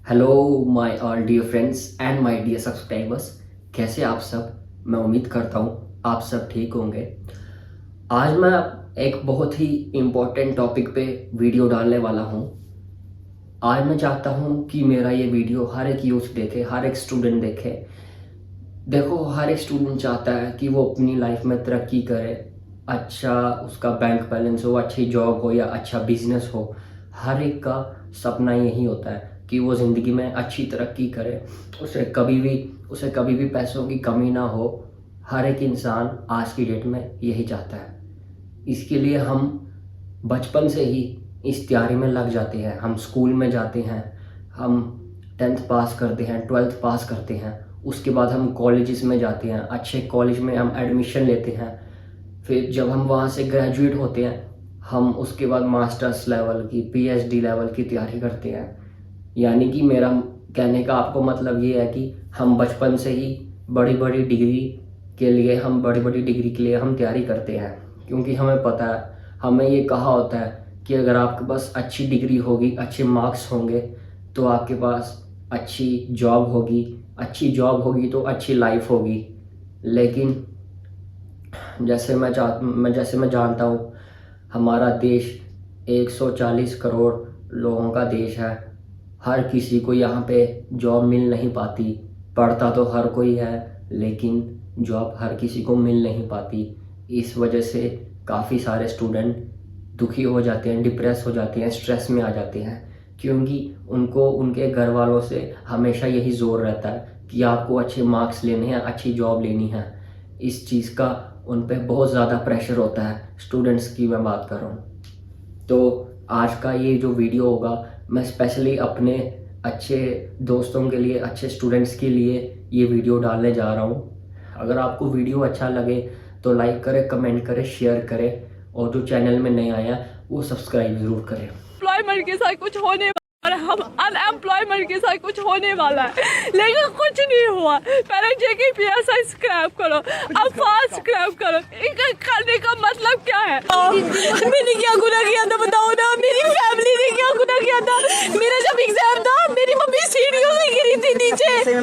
Hello my all dear friends and my dear subscribers. कैसे आप सब? मैं उम्मीद करता हूँ आप सब ठीक होंगे। आज मैं एक बहुत ही इम्पोर्टेंट टॉपिक पे वीडियो डालने वाला हूँ। आज मैं चाहता हूँ कि मेरा ये वीडियो हर एक यूथ देखे, हर एक स्टूडेंट देखे। देखो, हर एक स्टूडेंट चाहता है कि वो अपनी लाइफ में तरक्की करे, अच्छा उसका बैंक बैलेंस हो, अच्छी जॉब हो या अच्छा बिजनेस हो। हर एक का सपना यही होता है कि वो ज़िंदगी में अच्छी तरक्की करे, उसे कभी भी पैसों की कमी ना हो। हर एक इंसान आज की डेट में यही चाहता है। इसके लिए हम बचपन से ही इस तैयारी में लग जाते हैं। हम स्कूल में जाते हैं, हम 10th पास करते हैं, 12th पास करते हैं, उसके बाद हम कॉलेजेस में जाते हैं, अच्छे कॉलेज में हम एडमिशन लेते हैं। फिर जब हम वहाँ से ग्रेजुएट होते हैं, हम उसके बाद मास्टर्स लेवल की, पीएचडी लेवल की तैयारी करते हैं। यानी कि मेरा कहने का आपको मतलब ये है कि हम बचपन से ही बड़ी बड़ी डिग्री के लिए हम तैयारी करते हैं, क्योंकि हमें पता है, हमें ये कहा होता है कि अगर आपके पास अच्छी डिग्री होगी, अच्छे मार्क्स होंगे, तो आपके पास अच्छी जॉब होगी तो अच्छी लाइफ होगी। लेकिन जैसे मैं जानता हूँ, हमारा देश 140 करोड़ लोगों का देश है। हर किसी को यहाँ पे जॉब मिल नहीं पाती। पढ़ता तो हर कोई है, लेकिन जॉब हर किसी को मिल नहीं पाती। इस वजह से काफ़ी सारे स्टूडेंट दुखी हो जाते हैं, डिप्रेस हो जाते हैं, स्ट्रेस में आ जाते हैं, क्योंकि उनको उनके घर वालों से हमेशा यही जोर रहता है कि आपको अच्छे मार्क्स लेने हैं, अच्छी जॉब लेनी है। इस चीज़ का उन पे बहुत ज़्यादा प्रेशर होता है। स्टूडेंट्स की मैं बात कर रहा हूँ। तो आज का ये जो वीडियो होगा, मैं स्पेशली अपने अच्छे दोस्तों के लिए, अच्छे स्टूडेंट्स के लिए ये वीडियो डालने जा रहा हूँ। अगर आपको वीडियो अच्छा लगे तो लाइक करें, कमेंट करें, शेयर करें, और जो चैनल में नए आया वो सब्सक्राइब ज़रूर करें। एम्प्लॉयमेंट के साथ कुछ होने वाला है, हम अनएम्प्लॉयमेंट के साथ कुछ होने वाला है, लेकिन कुछ नहीं हुआ। पहले जेकेपीएसआई स्क्रैप करो, अब फास्ट स्क्रैप करो। इनका करने का मतलब क्या है? मैंने क्या गुनाह किया था बताओ ना? मेरी फैमिली ने क्या गुनाह किया था? मेरा जब एग्जाम था, मेरी मम्मी सीढ़ियों से गिरी थी नीचे।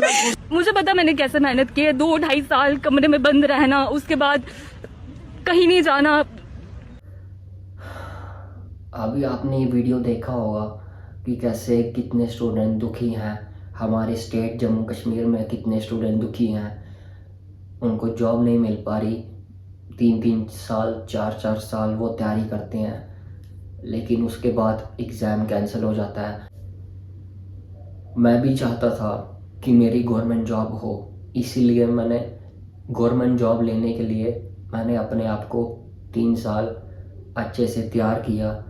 मुझे पता मैंने कैसे मेहनत की है। 2-2.5 साल कमरे में बंद रहना, उसके बाद कहीं नहीं जाना। अभी आपने ये वीडियो देखा होगा कि कैसे कितने स्टूडेंट दुखी हैं। हमारे स्टेट जम्मू कश्मीर में कितने स्टूडेंट दुखी हैं, उनको जॉब नहीं मिल पा रही। 3-3 साल, 4-4 साल वो तैयारी करते हैं, लेकिन उसके बाद एग्ज़ाम कैंसिल हो जाता है। मैं भी चाहता था कि मेरी गवर्नमेंट जॉब हो, इसीलिए मैंने गवर्नमेंट जॉब लेने के लिए मैंने अपने आप को 3 साल अच्छे से तैयार किया।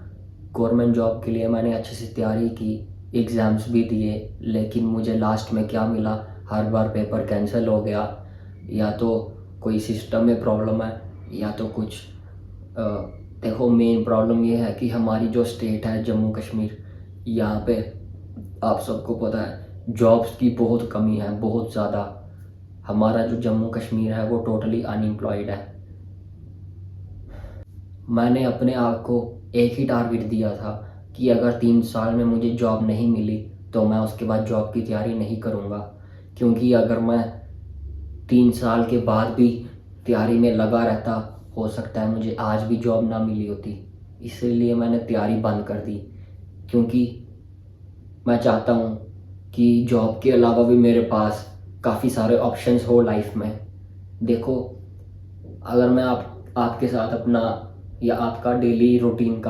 गवर्नमेंट जॉब के लिए मैंने अच्छे से तैयारी की, एग्ज़ाम्स भी दिए, लेकिन मुझे लास्ट में क्या मिला? हर बार पेपर कैंसिल हो गया। या तो कोई सिस्टम में प्रॉब्लम है, या तो कुछ देखो, मेन प्रॉब्लम ये है कि हमारी जो स्टेट है जम्मू कश्मीर, यहाँ पे आप सबको पता है जॉब्स की बहुत कमी है, बहुत ज़्यादा। हमारा जो जम्मू कश्मीर है वो टोटली अनएम्प्लॉयड है। मैंने अपने आप को एक ही टारगेट दिया था कि अगर 3 साल में मुझे जॉब नहीं मिली तो मैं उसके बाद जॉब की तैयारी नहीं करूँगा, क्योंकि अगर मैं 3 साल के बाद भी तैयारी में लगा रहता, हो सकता है मुझे आज भी जॉब ना मिली होती। इसीलिए मैंने तैयारी बंद कर दी, क्योंकि मैं चाहता हूँ कि जॉब के अलावा भी मेरे पास काफ़ी सारे ऑप्शंस हो लाइफ में। देखो, अगर मैं आपके साथ अपना या आपका डेली रूटीन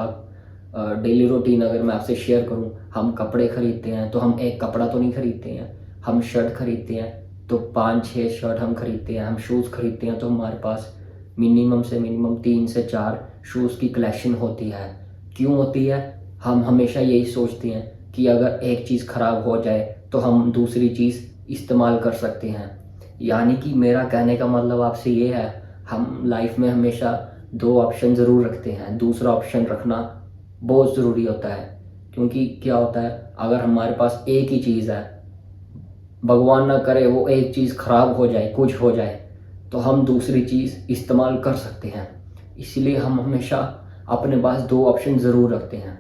अगर मैं आपसे शेयर करूं, हम कपड़े खरीदते हैं तो हम एक कपड़ा तो नहीं खरीदते हैं। हम शर्ट खरीदते हैं तो 5-6 शर्ट हम खरीदते हैं। हम शूज़ खरीदते हैं तो हमारे पास मिनिमम से मिनिमम 3 से 4 शूज़ की कलेक्शन होती है। क्यों होती है? हम हमेशा यही सोचते हैं कि अगर एक चीज़ ख़राब हो जाए तो हम दूसरी चीज़ इस्तेमाल कर सकते हैं। यानी कि मेरा कहने का मतलब आपसे ये है, हम लाइफ में हमेशा 2 ऑप्शन ज़रूर रखते हैं। दूसरा ऑप्शन रखना बहुत ज़रूरी होता है, क्योंकि क्या होता है, अगर हमारे पास एक ही चीज़ है, भगवान ना करे वो एक चीज़ ख़राब हो जाए, कुछ हो जाए, तो हम दूसरी चीज़ इस्तेमाल कर सकते हैं। इसीलिए हम हमेशा अपने पास 2 ऑप्शन ज़रूर रखते हैं।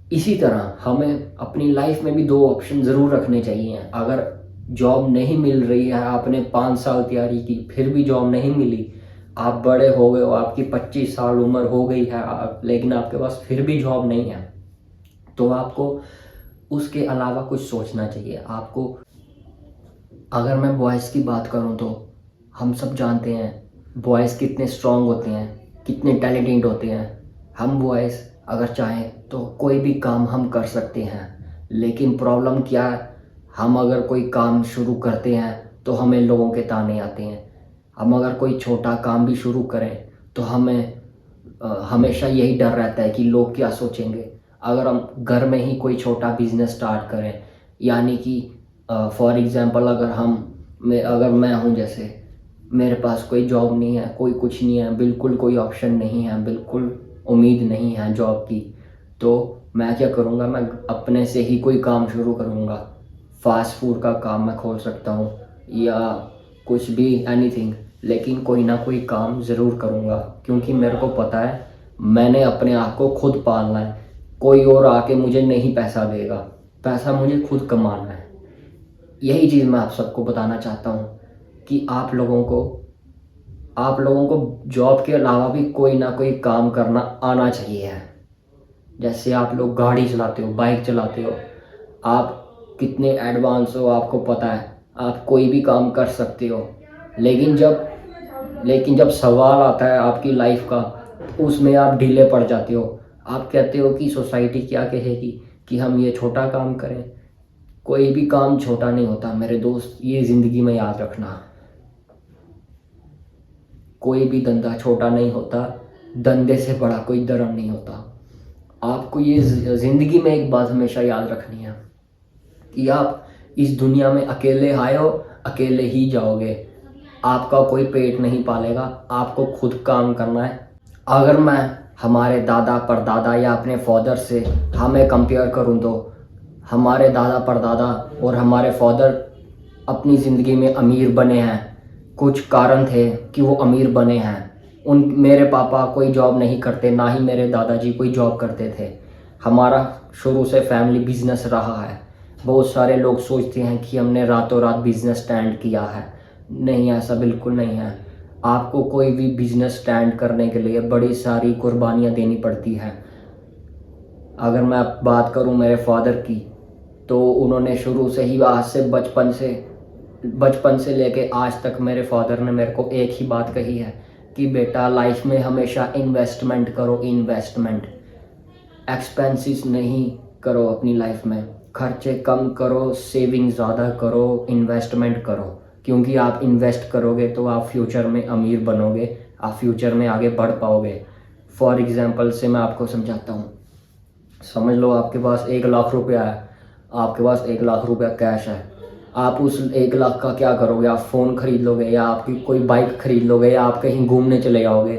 इसी तरह हमें अपनी लाइफ में भी दो ऑप्शन ज़रूर रखने चाहिए। अगर जॉब नहीं मिल रही है, आपने 5 साल तैयारी की फिर भी जॉब नहीं मिली, आप बड़े हो गए हो, आपकी 25 साल उम्र हो गई है, लेकिन आपके पास फिर भी जॉब नहीं है, तो आपको उसके अलावा कुछ सोचना चाहिए। आपको, अगर मैं बॉयज़ की बात करूं तो हम सब जानते हैं बॉयज़ कितने स्ट्रांग होते हैं, कितने टैलेंटेड होते हैं। हम बॉयज़ अगर चाहें तो कोई भी काम हम कर सकते हैं, लेकिन प्रॉब्लम क्या है, हम अगर कोई काम शुरू करते हैं तो हमें लोगों के ताने आते हैं। हम अगर कोई छोटा काम भी शुरू करें तो हमें हमेशा यही डर रहता है कि लोग क्या सोचेंगे। अगर हम घर में ही कोई छोटा बिजनेस स्टार्ट करें, यानी कि फॉर एग्ज़ाम्पल अगर मैं हूँ, जैसे मेरे पास कोई जॉब नहीं है, कोई कुछ नहीं है, बिल्कुल कोई ऑप्शन नहीं है, बिल्कुल उम्मीद नहीं है जॉब की, तो मैं क्या करूँगा, मैं अपने से ही कोई काम शुरू करूँगा। फास्ट फूड का काम मैं खोल सकता हूँ या कुछ भी, एनीथिंग, लेकिन कोई ना कोई काम ज़रूर करूँगा, क्योंकि मेरे को पता है मैंने अपने आप को खुद पालना है। कोई और आके मुझे नहीं पैसा देगा, पैसा मुझे खुद कमाना है। यही चीज़ मैं आप सबको बताना चाहता हूँ कि आप लोगों को जॉब के अलावा भी कोई ना कोई काम करना आना चाहिए है। जैसे आप लोग गाड़ी चलाते हो, बाइक चलाते हो, आप कितने एडवांस हो आपको पता है, आप कोई भी काम कर सकते हो, लेकिन जब सवाल आता है आपकी लाइफ का, उसमें आप ढीले पड़ जाते हो। आप कहते हो कि सोसाइटी क्या कहेगी कि हम ये छोटा काम करें। कोई भी काम छोटा नहीं होता मेरे दोस्त, ये ज़िंदगी में याद रखना। कोई भी धंधा छोटा नहीं होता, धंधे से बड़ा कोई धर्म नहीं होता। आपको ये ज़िंदगी में एक बात हमेशा याद रखनी है कि आप इस दुनिया में अकेले आए हो, अकेले ही जाओगे। आपका कोई पेट नहीं पालेगा, आपको खुद काम करना है। अगर मैं हमारे दादा परदादा या अपने फादर से हमें कंपेयर करूं तो हमारे दादा परदादा और हमारे फादर अपनी ज़िंदगी में अमीर बने हैं। कुछ कारण थे कि वो अमीर बने हैं। मेरे पापा कोई जॉब नहीं करते, ना ही मेरे दादाजी कोई जॉब करते थे। हमारा शुरू से फैमिली बिजनेस रहा है। बहुत सारे लोग सोचते हैं कि हमने रातों रात बिजनेस स्टैंड किया है। नहीं, ऐसा बिल्कुल नहीं है। आपको कोई भी बिजनेस स्टैंड करने के लिए बड़ी सारी कुर्बानियाँ देनी पड़ती हैं। अगर मैं बात करूं मेरे फादर की, तो उन्होंने शुरू से ही, आज से बचपन से लेके आज तक मेरे फादर ने मेरे को एक ही बात कही है कि बेटा लाइफ में हमेशा इन्वेस्टमेंट करो, इन्वेस्टमेंट। एक्सपेंसेस नहीं करो अपनी लाइफ में, खर्चे कम करो, सेविंग ज़्यादा करो, इन्वेस्टमेंट करो, क्योंकि आप इन्वेस्ट करोगे तो आप फ्यूचर में अमीर बनोगे, आप फ्यूचर में आगे बढ़ पाओगे। फॉर एग्ज़ाम्पल से मैं आपको समझाता हूँ। समझ लो आपके पास 1 लाख रुपया है, आपके पास 1 लाख रुपया कैश है। आप उस 1 लाख का क्या करोगे? आप फ़ोन खरीद लोगे, या आपकी कोई बाइक खरीद लोगे, या आप कहीं घूमने चले जाओगे।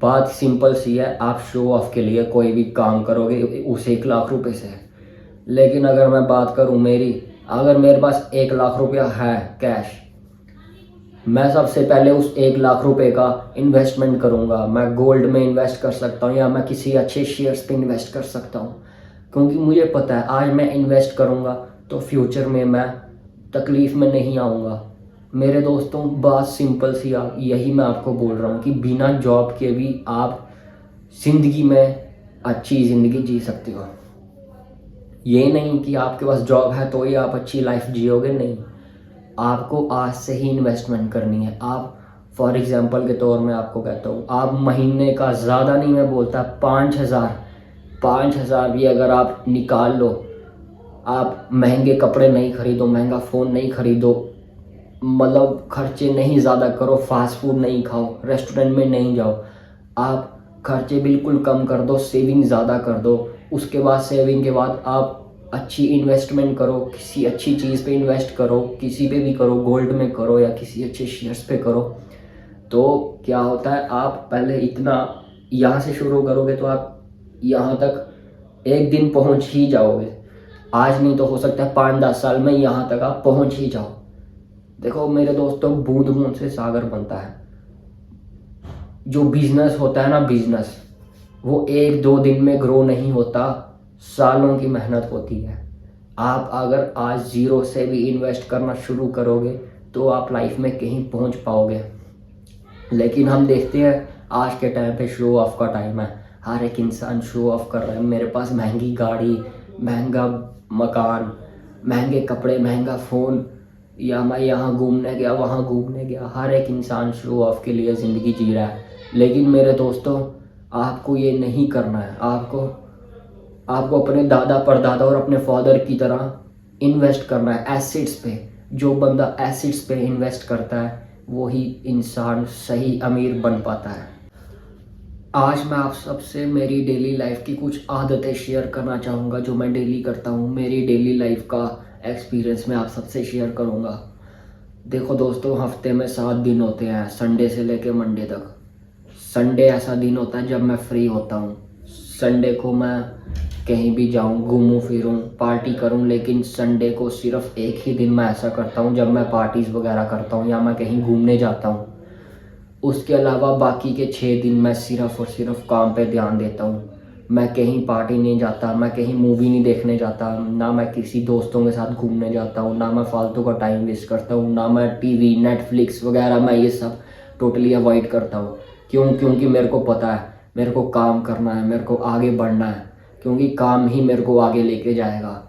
बात सिंपल सी है, आप शो ऑफ के लिए कोई भी काम करोगे उस 1 लाख रुपए से। लेकिन अगर मैं बात करूं अगर मेरे पास 1 लाख रुपया है कैश, मैं सबसे पहले उस 1 लाख रुपए का इन्वेस्टमेंट करूंगा। मैं गोल्ड में इन्वेस्ट कर सकता हूं, या मैं किसी अच्छे शेयर्स पे इन्वेस्ट कर सकता हूं, क्योंकि मुझे पता है आज मैं इन्वेस्ट करूंगा तो फ्यूचर में मैं तकलीफ़ में नहीं आऊँगा। मेरे दोस्तों, बात सिंपल सी यही मैं आपको बोल रहा हूँ कि बिना जॉब के भी आप ज़िंदगी में अच्छी ज़िंदगी जी सकते हो। ये नहीं कि आपके पास जॉब है तो ही आप अच्छी लाइफ जियोगे, नहीं। आपको आज से ही इन्वेस्टमेंट करनी है। आप फॉर एग्ज़ाम्पल के तौर में आपको कहता हूँ, आप महीने का, ज़्यादा नहीं मैं बोलता, 5,000 भी अगर आप निकाल लो, आप महंगे कपड़े नहीं खरीदो, महंगा फ़ोन नहीं खरीदो, मतलब खर्चे नहीं ज़्यादा करो, फास्ट फूड नहीं खाओ, रेस्टोरेंट में नहीं जाओ, आप खर्चे बिल्कुल कम कर दो, सेविंग ज़्यादा कर दो। उसके बाद सेविंग के बाद आप अच्छी इन्वेस्टमेंट करो, किसी अच्छी चीज़ पे इन्वेस्ट करो, किसी पे भी करो, गोल्ड में करो या किसी अच्छे शेयर्स पे करो। तो क्या होता है, आप पहले इतना यहाँ से शुरू करोगे तो आप यहाँ तक एक दिन पहुँच ही जाओगे। आज नहीं तो हो सकता है 5-10 साल में यहाँ तक आप पहुँच ही जाओ। देखो मेरे दोस्तों, बूंद बूंद से सागर बनता है। जो बिजनेस होता है ना, बिजनेस वो 1-2 दिन में ग्रो नहीं होता, सालों की मेहनत होती है। आप अगर आज ज़ीरो से भी इन्वेस्ट करना शुरू करोगे तो आप लाइफ में कहीं पहुंच पाओगे। लेकिन हम देखते हैं आज के टाइम पे शो ऑफ का टाइम है। हर एक इंसान शो ऑफ कर रहा है, मेरे पास महंगी गाड़ी, महंगा मकान, महंगे कपड़े, महंगा फ़ोन, या मैं यहाँ घूमने गया, वहाँ घूमने गया। हर एक इंसान शो ऑफ के लिए ज़िंदगी जी रहा है। लेकिन मेरे दोस्तों, आपको ये नहीं करना है। आपको अपने दादा परदादा और अपने फादर की तरह इन्वेस्ट करना है एसेट्स पे। जो बंदा एसेट्स पे इन्वेस्ट करता है वही इंसान सही अमीर बन पाता है। आज मैं आप सबसे मेरी डेली लाइफ की कुछ आदतें शेयर करना चाहूँगा जो मैं डेली करता हूँ। मेरी डेली लाइफ का एक्सपीरियंस मैं आप सबसे शेयर करूँगा। देखो दोस्तों, हफ्ते में 7 दिन होते हैं, संडे से लेकर मंडे तक। संडे ऐसा दिन होता है जब मैं फ्री होता हूँ। संडे को मैं कहीं भी जाऊँ, घूमूं फिरूं, पार्टी करूं। लेकिन संडे को सिर्फ एक ही दिन मैं ऐसा करता हूं जब मैं पार्टीज़ वगैरह करता हूं या मैं कहीं घूमने जाता हूं। उसके अलावा बाकी के 6 दिन मैं सिर्फ और सिर्फ काम पे ध्यान देता हूं। मैं कहीं पार्टी नहीं जाता, मैं कहीं मूवी नहीं देखने जाता, ना मैं किसी दोस्तों के साथ घूमने जाता हूं, ना मैं फालतू का टाइम वेस्ट करता हूं, ना मैं टीवी, नेटफ्लिक्स वगैरह, मैं ये सब टोटली अवॉइड करता हूं। क्योंकि मेरे को पता है मेरे को काम करना है, मेरे को आगे बढ़ना है, क्योंकि काम ही मेरे को आगे लेके जाएगा।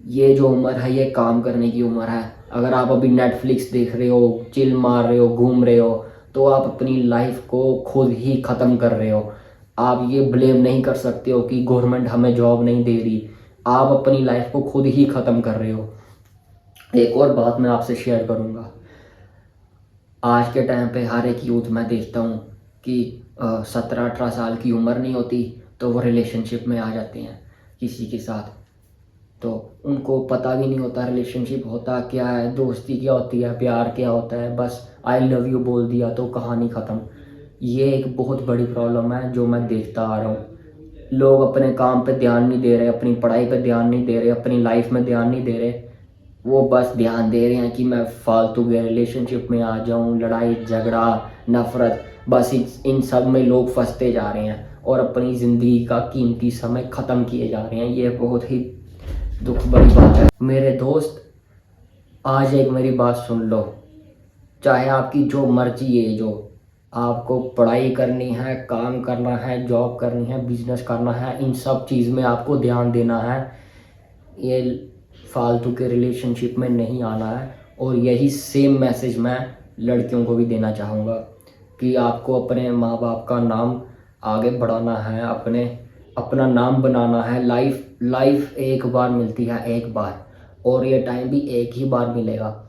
ये जो उम्र है ये काम करने की उम्र है। अगर आप अभी नेटफ्लिक्स देख रहे हो, चिल मार रहे हो, घूम रहे हो, तो आप अपनी लाइफ को खुद ही ख़त्म कर रहे हो। आप ये ब्लेम नहीं कर सकते हो कि गवर्नमेंट हमें जॉब नहीं दे रही। आप अपनी लाइफ को खुद ही ख़त्म कर रहे हो। एक और बात मैं आपसे शेयर करूँगा। आज के टाइम पे हर एक यूथ मैं देखता हूँ कि 17-18 साल की उम्र नहीं होती तो वो रिलेशनशिप में आ जाते हैं किसी के साथ। तो उनको पता भी नहीं होता रिलेशनशिप होता क्या है, दोस्ती क्या होती है, प्यार क्या होता है। बस आई लव यू बोल दिया तो कहानी ख़त्म। ये एक बहुत बड़ी प्रॉब्लम है जो मैं देखता आ रहा हूँ। लोग अपने काम पे ध्यान नहीं दे रहे, अपनी पढ़ाई पे ध्यान नहीं दे रहे, अपनी लाइफ में ध्यान नहीं दे रहे। वो बस ध्यान दे रहे हैं कि मैं फालतू के रिलेशनशिप में आ जाऊँ, लड़ाई झगड़ा नफ़रत, बस इन सब में लोग फंसते जा रहे हैं और अपनी ज़िंदगी का कीमती समय ख़त्म किए जा रहे हैं। ये बहुत ही दुख बड़ी बात है। मेरे दोस्त, आज एक मेरी बात सुन लो। चाहे आपकी जो मर्जी एज हो, आपको पढ़ाई करनी है, काम करना है, जॉब करनी है, बिजनेस करना है, इन सब चीज़ में आपको ध्यान देना है। ये फालतू के रिलेशनशिप में नहीं आना है। और यही सेम मैसेज मैं लड़कियों को भी देना चाहूँगा कि आपको अपने माँ बाप का नाम आगे बढ़ाना है, अपना नाम बनाना है। लाइफ एक बार मिलती है, एक बार, और ये टाइम भी एक ही बार मिलेगा।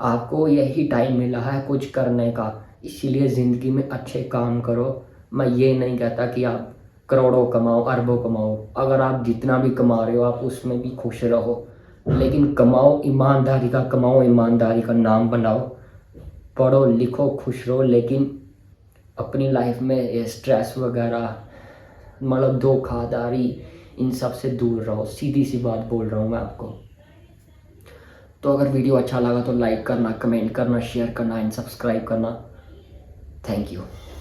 आपको यही टाइम मिला है कुछ करने का, इसीलिए ज़िंदगी में अच्छे काम करो। मैं ये नहीं कहता कि आप करोड़ों कमाओ, अरबों कमाओ। अगर आप जितना भी कमा रहे हो आप उसमें भी खुश रहो, लेकिन कमाओ ईमानदारी का, कमाओ ईमानदारी का, नाम बनाओ, पढ़ो लिखो, खुश रहो। लेकिन अपनी लाइफ में ये स्ट्रेस वगैरह, मतलब धोखाधड़ी, इन सब से दूर रहो। सीधी सी बात बोल रहा हूँ मैं आपको। तो अगर वीडियो अच्छा लगा तो लाइक करना, कमेंट करना, शेयर करना एंड सब्सक्राइब करना। Thank you.